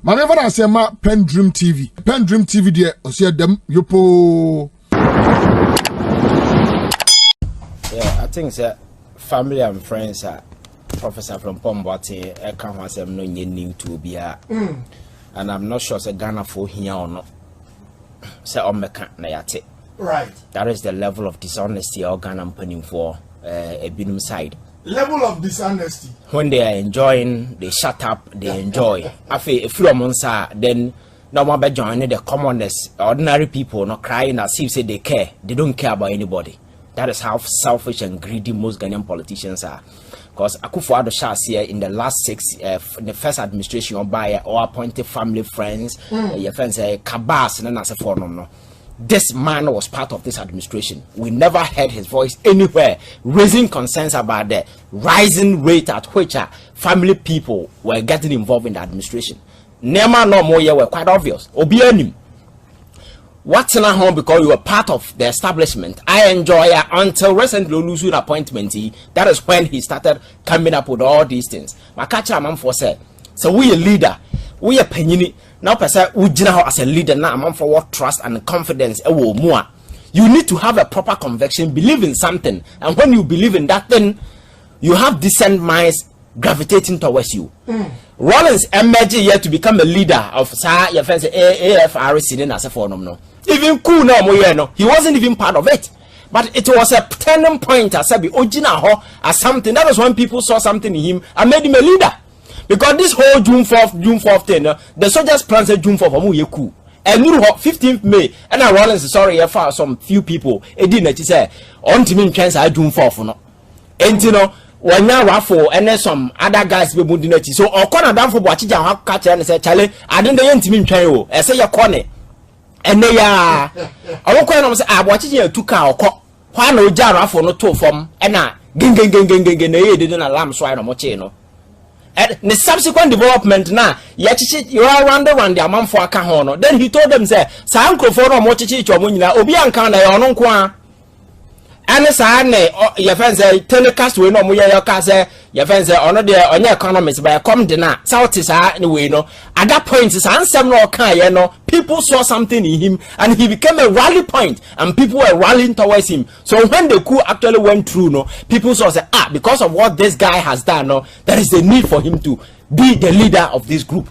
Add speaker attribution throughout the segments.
Speaker 1: Mama na say ma PENDREAM TV there osia dem yopo.
Speaker 2: Yeah, I think that family and friends are Professor from Pombati, I can't want them no new to be and I'm not sure say Ghana for here or not. Say on Nayate.
Speaker 1: Right.
Speaker 2: That is the level of dishonesty or Ghana putting for a binum side.
Speaker 1: Level of dishonesty.
Speaker 2: When they are enjoying, they shut up, they enjoy. If you are then no more joining the commoners, ordinary people not crying as if say they care. They don't care about anybody. That is how selfish and greedy most Ghanaian politicians are. Because Akufo-Addo Shas here in the last in the first administration by or appointed family friends, your friends cabas and as a no. This man was part of this administration. We never heard his voice anywhere raising concerns about the rising rate at which family people were getting involved in the administration. Nema no more here were quite obvious. Obianim. What's in our home because you were part of the establishment. I enjoy it until recently losing appointment. That is when he started coming up with all these things. Makacha man for said, so we a leader, we a penny. Now person we as a leader now man for what trust and confidence more. You need to have a proper conviction, believe in something, and when you believe in that thing, you have decent minds gravitating towards you. Rollins emerged here to become a leader of your friends AFRC in as a phenomenon. Even cool no, he wasn't even part of it. But it was a turning point as something. That was when people saw something in him and made him a leader. Because this whole June 4th thing, the soldiers planned June 4th cool. And 15th May, and I Rollins sorry for some few people. It didn't say on to me chance I June 4th no. And you know when now raffle and then some other guys be moving it. So or corner down for watching and catch and say Charlie, I didn't want to mean try I say your corner. And they are I won't call them say I watching you 2 car or why no jar for no 2 from and I ging didn't alarm so I don't watch no. And the subsequent development now, you are around the amount for a cahono. Then he told them, say, Sanko for no mochichi chomuna, Obian Kana or no. And the Sane, your friends say, telecast we no muya case, your friends say, on your economists by a common dinner, South is anyway, no. At that point, it's answer no kind, people saw something in him and he became a rally point and people were rallying towards him. So when the coup actually went through, no, people saw say, because of what this guy has done, no, there is a need for him to be the leader of this group.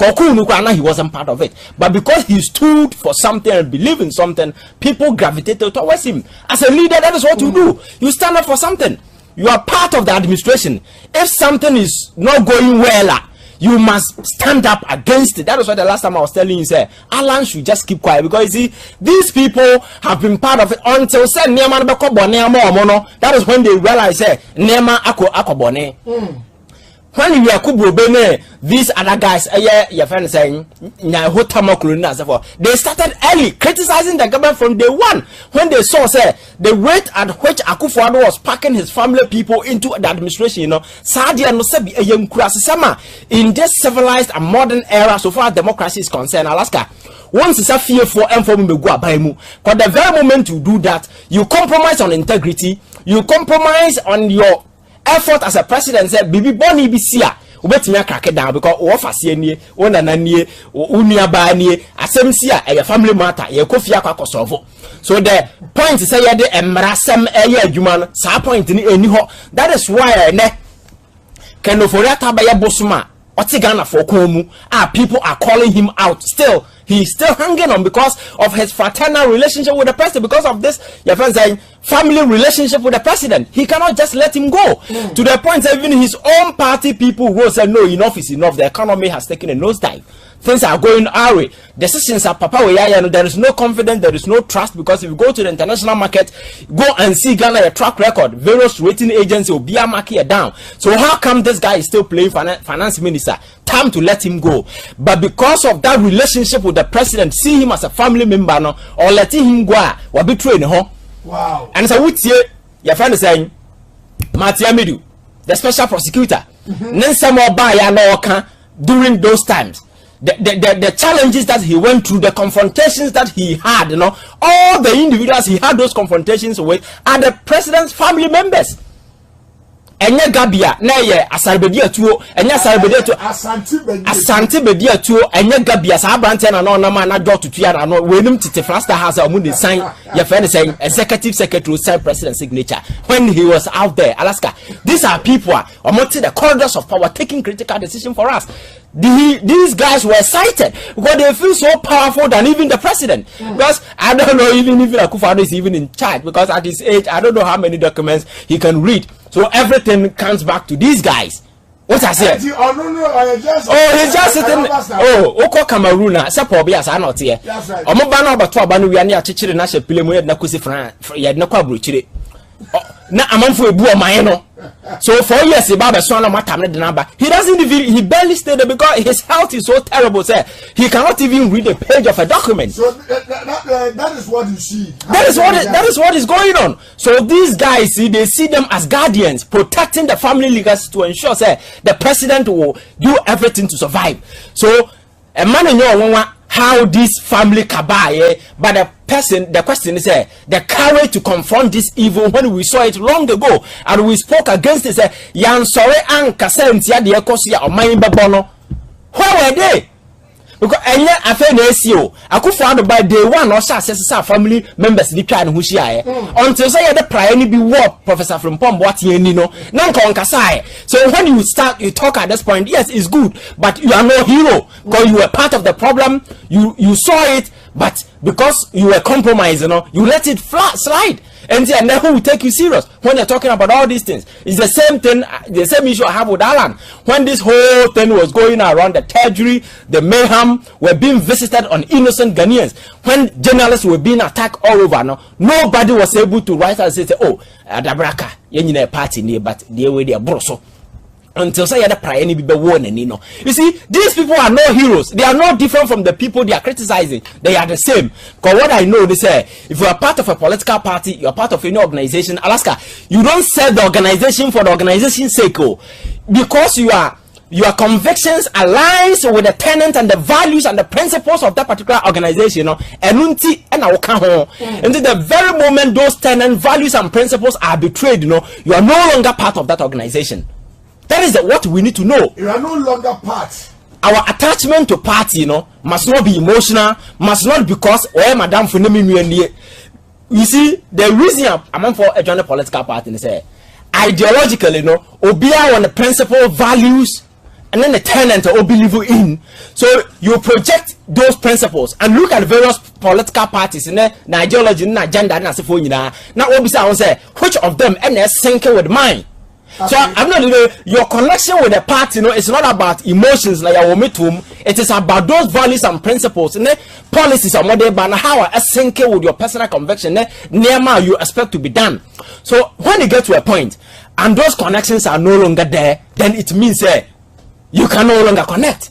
Speaker 2: He wasn't part of it, but because he stood for something and believed in something, people gravitated towards him. As a leader, that is what you do. You stand up for something. You are part of the administration. If something is not going well, you must stand up against it. That is what the last time I was telling you, say, Alan should just keep quiet because you see, these people have been part of it until said Nema Beko Bone Mono. That is when they realize, say, Nema Ako Bone. When you are Kubro, these other guys, your friend saying, they started early criticizing the government from day one. When they saw, say, the rate at which Akufo-Addo was packing his family people into the administration, Sadia no sebi a young Kurasama in this civilized and modern era, so far as democracy is concerned, Alaska. Once it's a fear for and for me go abaimu. Because the very moment you do that, you compromise on integrity, you compromise on your effort as a president. Said bibi boni bisia ubetimi krake down because o ofase nie o nananie o unuaba nie asem sia e family matter ye kofia kwakosovo. So the point is say ye de emrasem eye adwuma no sa point ni eni ho. That is why ne kenofori atabaya bosuma otigana for komu people are calling him out. Still he's still hanging on because of his fraternal relationship with the president, because of this your friend saying family relationship with the president. He cannot just let him go to the point that even his own party people will say no, enough is enough. The economy has taken a nosedive. Things are going our way. Decisions are papa way. There is no confidence, there is no trust, because if you go to the international market, go and see Ghana a track record, various rating agencies will be a market down. So how come this guy is still playing finance minister? Time to let him go. But because of that relationship with the president, see him as a family member, no, or letting him go, will be trained, huh?
Speaker 1: Wow.
Speaker 2: And so which year your friend is saying Amidu, the special prosecutor, Nancy more by no during those times. The challenges that he went through, the confrontations that he had, all the individuals he had those confrontations with are the president's family members. enye Gabby na ye Asare Bediatuo enye Asare Bediatuo Asante Bediatuo enye Gabby asa abrante na no ma na dot tutua na no wenim tete Flasta house omu dey sign your friend saying executive secretary sign president signature when he was out there. Alaska, these are people omote the corridors of power taking critical decision for us. These guys were cited because they feel so powerful than even the president. Because I don't know even if Akufo-Addo is even in charge, because at his age I don't know how many documents he can read. So everything comes back to these guys. What I said? He's just sitting. Oko Cameroon. Sepo be as I not here. Omo ba na obato aba no wi ane achechire na hye pele mu yed na kosi fran yed na kwa brochire. Na amanfo ebu o man no. So 4 years Baba Swana Matam the number. He doesn't even, he barely stayed there because his health is so terrible, sir. He cannot even read a page of a document.
Speaker 1: So that is what you see.
Speaker 2: That is what is going on. So these guys, see, they see them as guardians, protecting the family legacy to ensure, sir, the president will do everything to survive. So a man in your how this family cabal, but the question is the courage to confront this evil when we saw it long ago and we spoke against it. Yan sorry an kasentia de ekosia o man bebono. Where were they? Because enye afa na esio Akufo-Addo by day one or say family members ni twa ne ho hia until say the prior ni be war Professor from Pomboati ani no na nka onkasa. So when you talk at this point, yes, it's good, but you are no hero because you were part of the problem. You saw it, but because you were compromised, you let it slide. And then who will take you serious when you're talking about all these things? It's the same thing, the same issue I have with Alan. When this whole thing was going around, the treasury, the mayhem were being visited on innocent Ghanaians. When journalists were being attacked all over, nobody was able to write and say, oh, Adabraka, you're party near, but they were there, broso. Until say the prior any be warned and you see, these people are no heroes. They are not different from the people they are criticizing. They are the same. Because what I know, they say, if you are part of a political party, you are part of any organization, Alaska, you don't serve the organization for the organization's sake, because your convictions aligns with the tenets and the values and the principles of that particular organization, and the very moment those tenets, values and principles are betrayed, you are no longer part of that organization. That is what we need to know.
Speaker 1: You are no longer part.
Speaker 2: Our attachment to party, must not be emotional, must not because Madam Funemi. You see, the reason I'm for a joint political party is ideologically, obey on the principle, values, and then the tenant or believe in. So you project those principles and look at various political parties in the ideology, agenda, and so forth. Now, which of them and sync with mine. So I'm not your connection with the party, it's not about emotions like your metum. It is about those values and principles and policies and what they ban how I sync with your personal conviction near you expect to be done. So when you get to a point and those connections are no longer there, then it means you can no longer connect.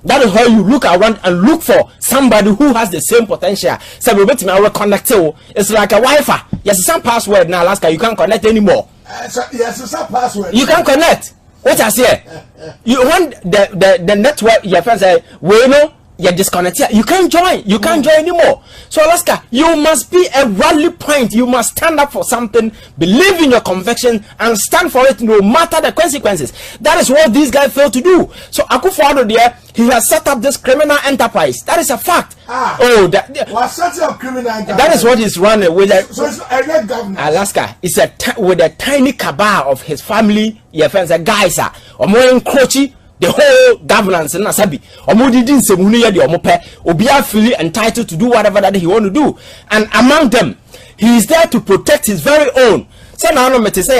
Speaker 2: That is how you look around and look for somebody who has the same potential. So we bet me I will connect to. It's like a Wi-Fi. Yes, some password now, Alaska, you can't connect anymore.
Speaker 1: Yes, some password.
Speaker 2: You can connect. What I say? You want the network. Your friends say, "We know you're disconnected. You can't join. You can't join anymore." So Alaska, you must be a rally point. You must stand up for something, believe in your conviction, and stand for it no matter the consequences. That is what these guys fail to do. So Akufo-Addo there, he has set up this criminal enterprise. That is a fact.
Speaker 1: Setting up criminal enterprise.
Speaker 2: That is what he's running with.
Speaker 1: So it's a government.
Speaker 2: Alaska is with a tiny cabal of his family. Your friends, guys are more encroaching the whole governance in Nasabi. Omudidin Semunia de Omope, Obia fully entitled to do whatever that he want to do. And among them, he is there to protect his very own. So now no mete say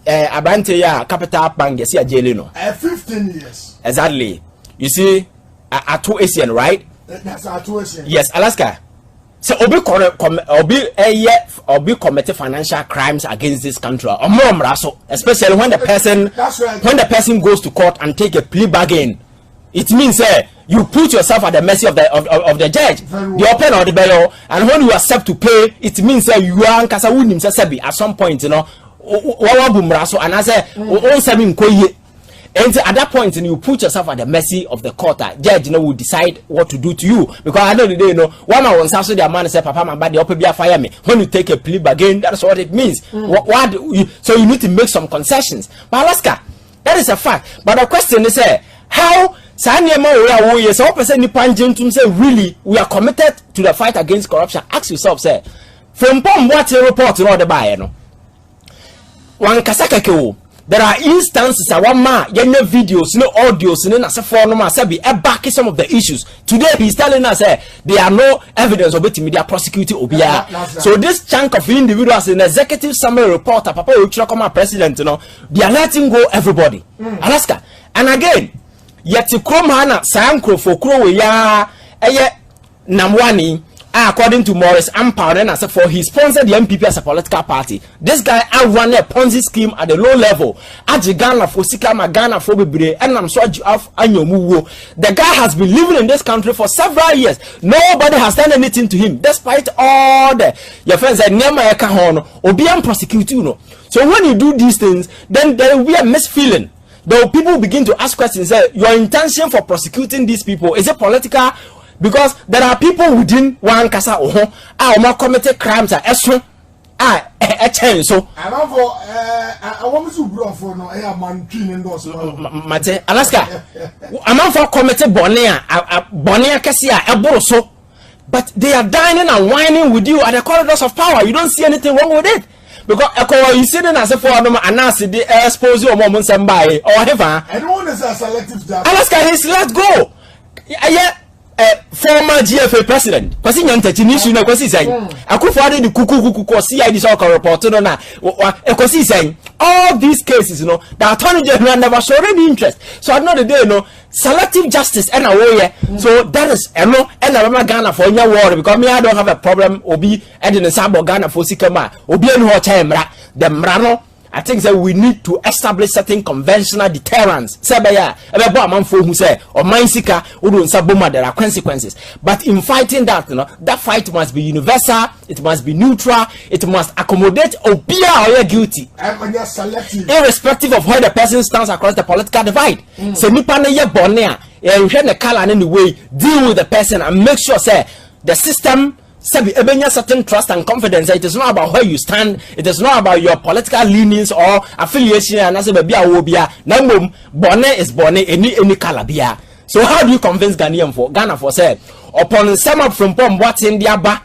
Speaker 2: Abante ya capital bank yes ya jailino.
Speaker 1: 15 years.
Speaker 2: Exactly. You see, Atu Asian, right?
Speaker 1: That's Atu Asian.
Speaker 2: Yes, Alaska. So obi committed financial crimes against this country, especially when the person goes to court and take a plea bargain. It means you put yourself at the mercy of the judge, the open or the bail, and when you accept to pay, it means you are at some point, and I say And at that point, you put yourself at the mercy of the court. Judge, will decide what to do to you. Because I know the day, one man wants to their man say, Papa, my body, be a fire me. When you take a plea bargain, that's what it means. So you need to make some concessions. But Alaska, that is a fact. But the question is, how? Really, we are committed to the fight against corruption. Ask yourself, say, from what report you know the buyer, one kasaka. There are instances that one man, videos, no audios, no back some of the issues. Today he's telling us there are no evidence of it. Media prosecuting Obia. So this chunk of individuals in executive summary report, Papa Uchakoma president, they are letting go everybody. Alaska. And again, yet to Kromana, Sankro for Kroya, Namwani. According to Morris Amparen, as for he sponsored the MPP as a political party. This guy run a Ponzi scheme at the low level. Ghana for Sikama Ghana for Bibre, and I'm sure the guy has been living in this country for several years. Nobody has done anything to him, despite all the your friends said Nema Ekahono or be unprosecuted. So when you do these things, then there will be a misfeeling. The people begin to ask questions. Say, your intention for prosecuting these people, is it political? Because there are people within one casa more committed crimes are so I want to grow for no man Mate Alaska. I'm for committed Bonia Cassia Eboroso, but they are dining and whining with you at the corridors of power. You don't see anything wrong with it. Because you sitting as a foreigner and ask the expose your moments and buy or whatever. I don't want to say a selective job. Alaska is let go. Former GFA president, because in Tachinisu, no, because he's saying, I could find the cuckoo, CID soccer report, because he's saying, all these cases, the Attorney General never showed any interest. So another day, selective justice and a warrior. So that is, and I'm Ghana for your war, because me, I don't have a problem, Obi, and in the Sabo Ghana for Sikama, Obi and Hotemra, the Mrano. I think that we need to establish certain conventional deterrents. Sebaya, who say, or Mainsika, there are consequences. But in fighting that, that fight must be universal, it must be neutral, it must accommodate or be guilty. Irrespective of where the person stands across the political divide. So, Nipana Bonea, and the color in any way, deal with the person and make sure, say, the system. Certain trust and confidence. It is not about where you stand. It is not about your political leanings or affiliation. And as a baby, Nambum Bonne is Bonne any calabia. So how do you convince Ghana for say upon some up from Pom what's in their ba?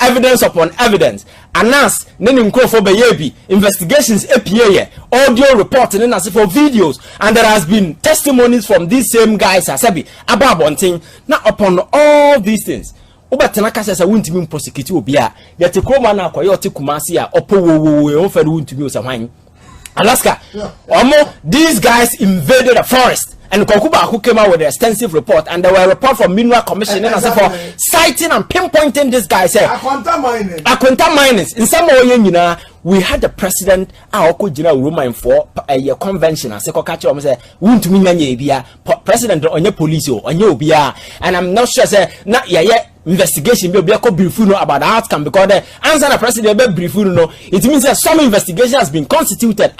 Speaker 2: Evidence upon evidence. And as Nenim for Bayebi investigations APA audio reporting and as for videos, and there has been testimonies from these same guys as about one thing. Now upon all these things. Obatenaka says I won't even prosecute Obia. Yet a Kromana Koyote Kumasia, Opo, won't to be some Alaska. These guys invaded the forest. And Kokuba who came out with an extensive report, and there were a report from Mineral Commission and as for citing and pinpointing this guy said Akwanta miners. In some way, we had the president Roman for a convention and say won't mean president on your police or on your BR, and I'm not sure say not yet investigation be a brief about the outcome because the answer the president be brief it means that some investigation has been constituted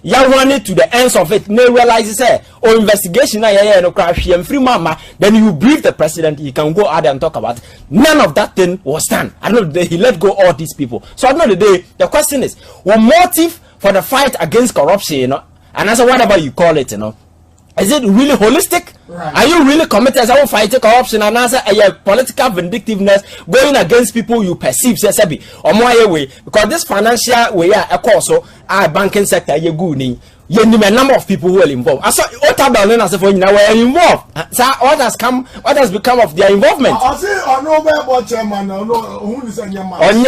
Speaker 2: you want it to the ends of it no realize say or investigation no crash and free mama then you brief the president he can go out and talk about it. None of that thing was done. I know he let go all these people. So at the end of the day the question is what motive for the fight against corruption and as whatever you call it is it really holistic? Right. Are you really committed as I fighting corruption and as a political vindictiveness going against people you perceive or more way because this financial way also our banking sector you good you name a number of people who are involved. I saw what about as if now were involved. So what has become of their involvement? I say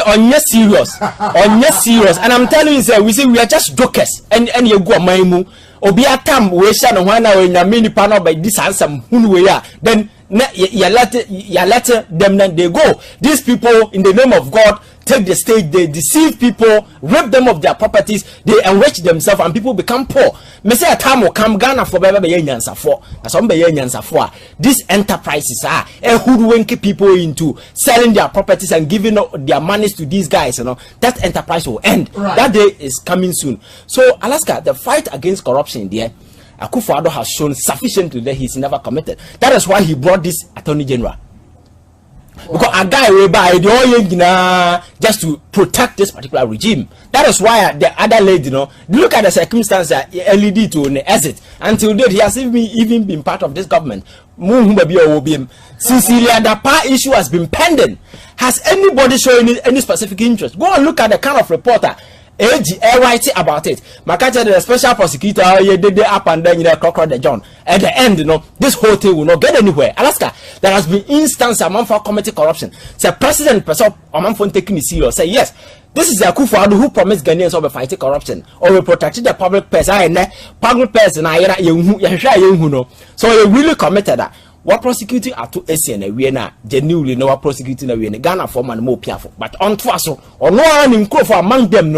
Speaker 2: on serious. And I'm telling you, sir, we are just jokers and you go maimu. Obiatam we shall no one in a mini panel by this handsome who we are. Then you let them then they go. These people in the name of God take the stage, they deceive people, rob them of their properties, they enrich themselves and people become poor. Me say a time will come Ghana for baby nyansa for. Some be nyansa for. These enterprises are hoodwinking people into selling their properties and giving their monies to these guys, that enterprise will end. Right. That day is coming soon. So Alaska, the fight against corruption there, Akufo-Addo has shown sufficiently that he's never committed. That is why he brought this Attorney General. Because a guy will buy the just to protect this particular regime. That is why the other lady, look at the circumstances LED to exit. Until date, he has even been part of this government. Sincerely, the power issue has been pending. Has anybody shown any specific interest? Go and look at the kind of reporter writing about it. Makacha, the special prosecutor, did up and then the John. At the end, this whole thing will not get anywhere. Alaska, there has been instance among for committing corruption. The president person among for taking it serious. Say yes, this is a Akufo-Addo who promised Ghanaians of fighting corruption or will protect the public purse. Public purse and so he really committed that. What prosecuting are to SN we na genuinely no prosecuting we na Ghana for man more piafo. But on twaso or no one in for among them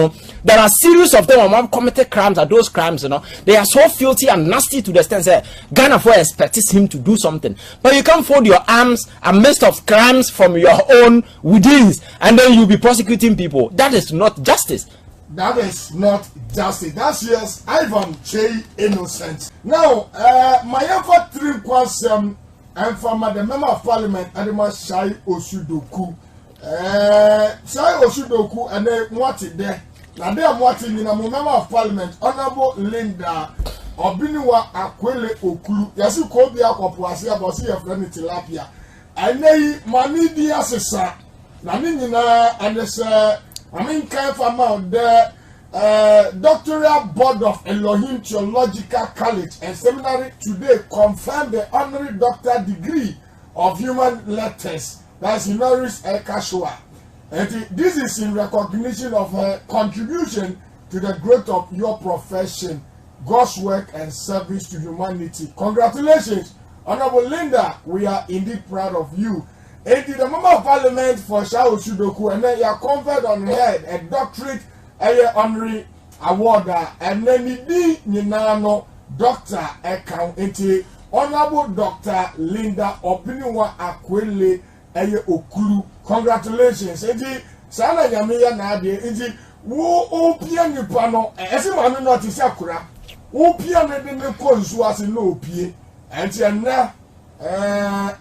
Speaker 2: there are series of them among committed crimes are those crimes they are so filthy and nasty to the extent that Ghana for expects him to do something. But you can't fold your arms amidst of crimes from your own within and then you'll be prosecuting people. That is not justice.
Speaker 1: That is not justice. That's yes, Ivan J. Innocent. Now, my effort 3 questions. And from the member of parliament, Adema Shai Osudoku. Shai Osudoku, and then what it there? Now, they are watching in a member of parliament, Honorable Linda Obiniwa Akwele Okulu. Yasu Kobia Kopuasi, Abosi of Reni Tilapia. And they Manidi Assessor. Namina, and this, kind from out there. Doctoral Board of Elohim Theological College and Seminary today confirmed the honorary doctor degree of human letters. That's Honoris Causa. And this is in recognition of her contribution to the growth of your profession, God's work and service to humanity. Congratulations, Honorable Linda. We are indeed proud of you. And the member of parliament for Shai Osudoku, and then you are conferred on her a doctorate honorary award and then the Ninano Doctor account into Honorable Dr. Linda Obiniwa Akwele Okulu. Congratulations. Sana Yamiya Nadi, wo opia nipa no, esimanu no ti sakura. Opia ne de ne konsu ase no opie. Enti na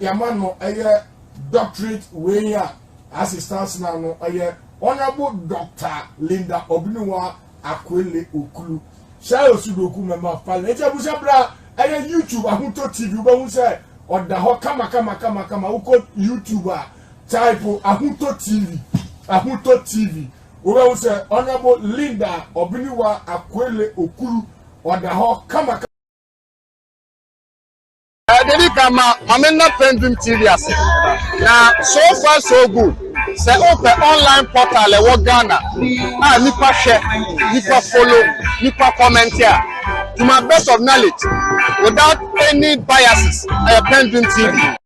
Speaker 1: yamano doctorate we assistance na no Honorable Dr. Linda Obiniwa Akwele Okulu. Shai Osudoku member of parliament. Ebusa bra YouTube Ahunto TV ube hu say oda ho kama uko YouTuber type Ahunto TV. Ube hu say Honorable Linda Obiniwa Akwele Okulu oda ho kama.
Speaker 3: Dedi kama amena PENDREAM TV ase. Na so far so good. Say open online portal e Ghana. Nipa share, nipa follow, nipa comment here. To my best of knowledge, without any biases, PENDREAM TV.